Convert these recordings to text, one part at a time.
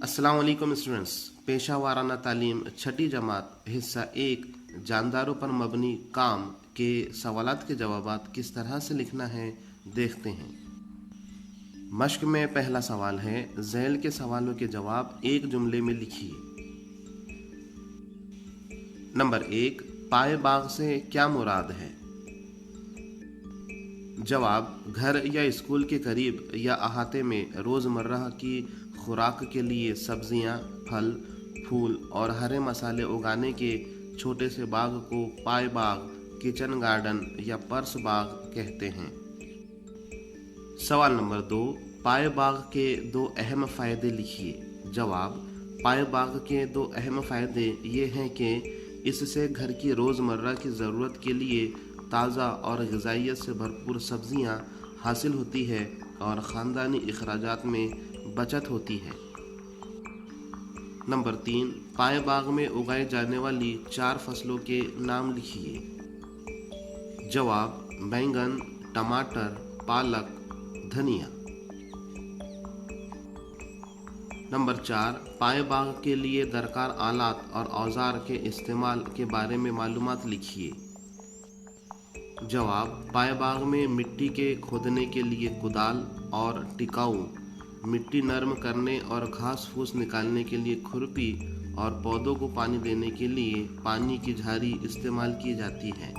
अस्सलाम वालेकुम स्टूडेंट्स। पेशा वाराना तालीम छठी जमात हिस्सा 1 जानदारों पर मबनी काम के सवालात के जवाबात किस तरह से लिखना है देखते हैं। मश्क में पहला सवाल है, झैल के सवालों के जवाब एक जुमले में लिखिए। नंबर 1, पाए बाग से क्या मुराद है? जवाब, घर या स्कूल के करीब या अहाते में रोज़मर्रा की खुराक के लिए सब्जियां, फल, फूल और हरे मसाले उगाने के छोटे से बाग को पाए बाग, किचन गार्डन या पर्स बाग कहते हैं। सवाल नंबर 2, पाए बाग के दो अहम फ़ायदे लिखिए। जवाब, पाए बाग के दो अहम फ़ायदे ये हैं कि इससे घर की रोज़मर्रा की ज़रूरत के लिए ताज़ा और ग़िज़ाइयत से भरपूर सब्जियां हासिल होती है और ख़ानदानी अखराजात में बचत होती है। नंबर 3, पाए बाग में उगाई जाने वाली 4 फसलों के नाम लिखिए। जवाब, बैंगन, टमाटर, पालक, धनिया। नंबर 4, पाए बाग के लिए दरकार आलात और औजार के इस्तेमाल के बारे में मालूमात लिखिए। जवाब, पाए बाग में मिट्टी के खोदने के लिए कुदाल और टिकाऊ, मिट्टी नरम करने और घास फूस निकालने के लिए खुरपी और पौधों को पानी देने के लिए पानी की झारी इस्तेमाल की जाती है।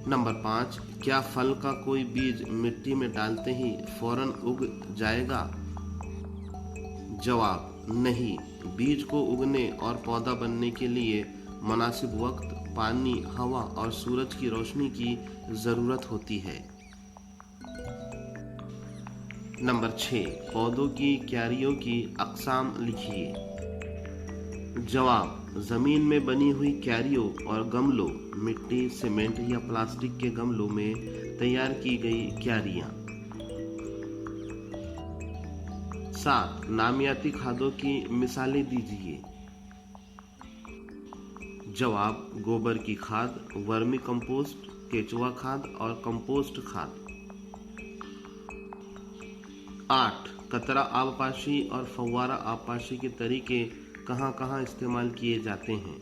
नंबर 5, क्या फल का कोई बीज मिट्टी में डालते ही फौरन उग जाएगा? जवाब, नहीं, बीज को उगने और पौधा बनने के लिए मुनासिब वक्त, पानी, हवा और सूरज की रोशनी की ज़रूरत होती है। नंबर 6, पौधों की क्यारियों की अक़साम लिखिए। जवाब, ज़मीन में बनी हुई क्यारियों और गमलों, मिट्टी, सीमेंट या प्लास्टिक के गमलों में तैयार की गई क्यारियाँ। 7, नामियाती खादों की मिसालें दीजिए। जवाब, गोबर की खाद, वर्मी कंपोस्ट, केचुआ खाद और कंपोस्ट खाद। 8, कतरा आबपाशी और फव्वारा आबपाशी के तरीके कहाँ-कहाँ इस्तेमाल किए जाते हैं?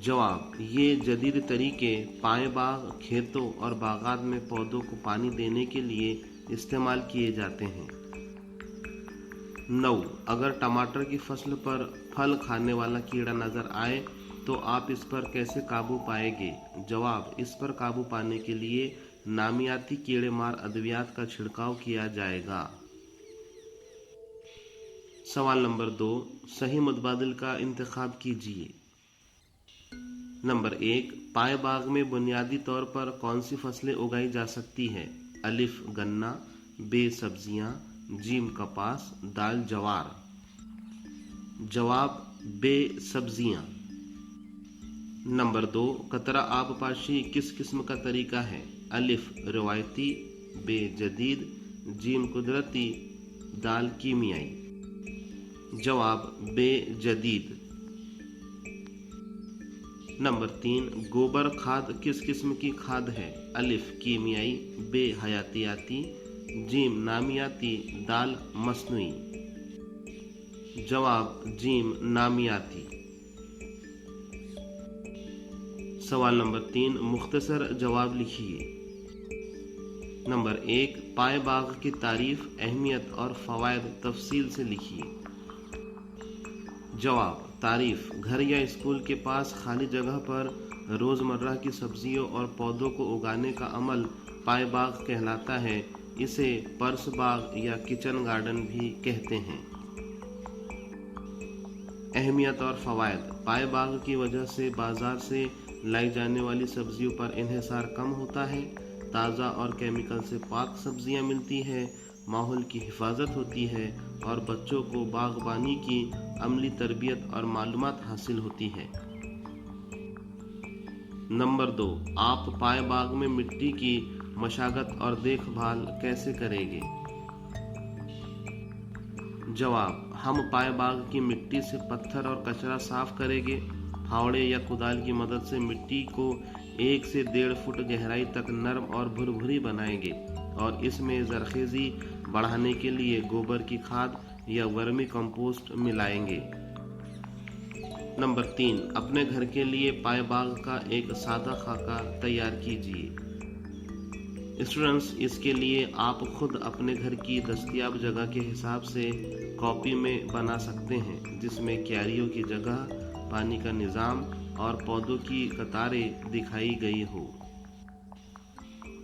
जवाब, ये जदीद तरीके पाए बाग, खेतों और बागात में पौधों को पानी देने के लिए इस्तेमाल किए जाते हैं। 9, अगर टमाटर की फसल पर फल खाने वाला कीड़ा नज़र आए तो आप इस पर कैसे काबू पाएंगे? जवाब, इस पर काबू पाने के लिए नामियाती कीड़े मार अद्वियात का छिड़काव किया जाएगा। सवाल नंबर 2, सही मुतबादिल का इंतखाब कीजिए। नंबर 1, पाए बाग में बुनियादी तौर पर कौन सी फसलें उगाई जा सकती है? अलिफ गन्ना, बे सब्जियां, जीम कपास, दाल जवार। जवाब, बे सब्जियां। नंबर 2, कतरा आबपाशी किस किस्म का तरीका है? अलिफ रिवायती, बे जदीद, जीम कुदरती, दाल कीमियाई। जवाब, बे जदीद। नंबर 3, गोबर खाद किस किस्म की खाद है? अलिफ कीमियाई, बे हयातियाती, जीम नामियाती, दाल मसनूई। जवाब, जीम नामियाती। सवाल नंबर 3, मुख्तसर जवाब लिखिए। नंबर 1, पाए बाग की तारीफ, अहमियत और फ़वाइद तफसील से लिखिए। जवाब, तारीफ, घर या स्कूल के पास खाली जगह पर रोज़मर्रा की सब्जियों और पौधों को उगाने का अमल पाए बाग कहलाता है। इसे पर्स बाग या किचन गार्डन भी कहते हैं। अहमियत और फ़वाइद, पाए बाग की वजह से बाज़ार से लाई जाने वाली सब्जियों पर इन्हिसार कम होता है, ताज़ा और केमिकल से पाक सब्जियां मिलती है, माहौल की हिफाजत होती है और बच्चों को बागबानी की अमली तरबियत और मालूमात हासिल होती है। नंबर 2, आप पाए बाग में मिट्टी की मशागत और देखभाल कैसे करेंगे? जवाब, हम पाए बाग की मिट्टी से पत्थर और कचरा साफ करेंगे। फावड़े या कुदाल की मदद से मिट्टी को 1 से 1.5 फुट गहराई तक नरम और भुरभुरी बनाएंगे। और इसमें जरखेज़ी बढ़ाने के लिए गोबर की खाद या वर्मी कंपोस्ट मिलाएंगे। नंबर 3, अपने घर के लिए पाए बाग का एक सादा खाका तैयार कीजिए। स्टूडेंट्स, इसके लिए आप खुद अपने घर की दस्तयाब जगह के हिसाब से कॉपी में बना सकते हैं, जिसमें क्यारियों की जगह, पानी का निज़ाम और पौधों की कतारें दिखाई गई हो।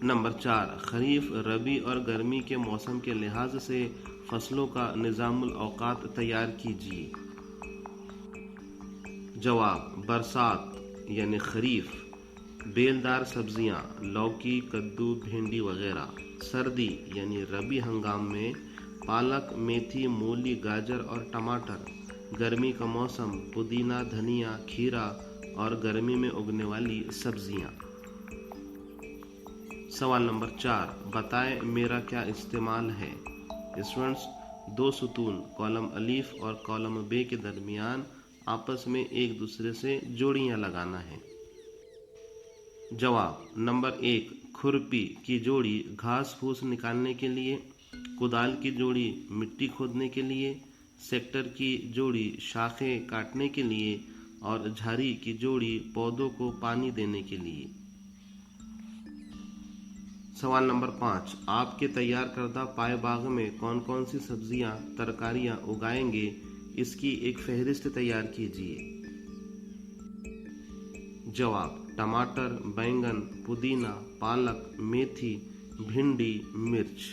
नंबर 4, खरीफ, रबी और गर्मी के मौसम के लिहाज से फसलों का निज़ामुल औकात तैयार कीजिए। जवाब: बरसात यानी खरीफ, बेलदार सब्जियां, लौकी, कद्दू, भिंडी वगैरह। सर्दी यानी रबी हंगाम में पालक, मेथी, मूली, गाजर और टमाटर। गर्मी का मौसम, पुदीना, धनिया, खीरा और गर्मी में उगने वाली सब्जियां। सवाल नंबर 4, बताएं मेरा क्या इस्तेमाल है। स्टूडेंट्स, 2 सुतून कॉलम अलीफ और कॉलम बे के दरमियान आपस में एक दूसरे से जोड़ियां लगाना है। जवाब: नंबर 1, खुरपी की जोड़ी घास फूस निकालने के लिए, कुदाल की जोड़ी मिट्टी खोदने के लिए, सेक्टर की जोड़ी शाखें काटने के लिए और झाड़ी की जोड़ी पौधों को पानी देने के लिए। सवाल नंबर 5, आपके तैयार करदा पाए बाग में कौन कौन सी सब्जियां, तरकारियां उगाएंगे, इसकी एक फहरिस्त तैयार कीजिए। जवाब: टमाटर, बैंगन, पुदीना, पालक, मेथी, भिंडी, मिर्च।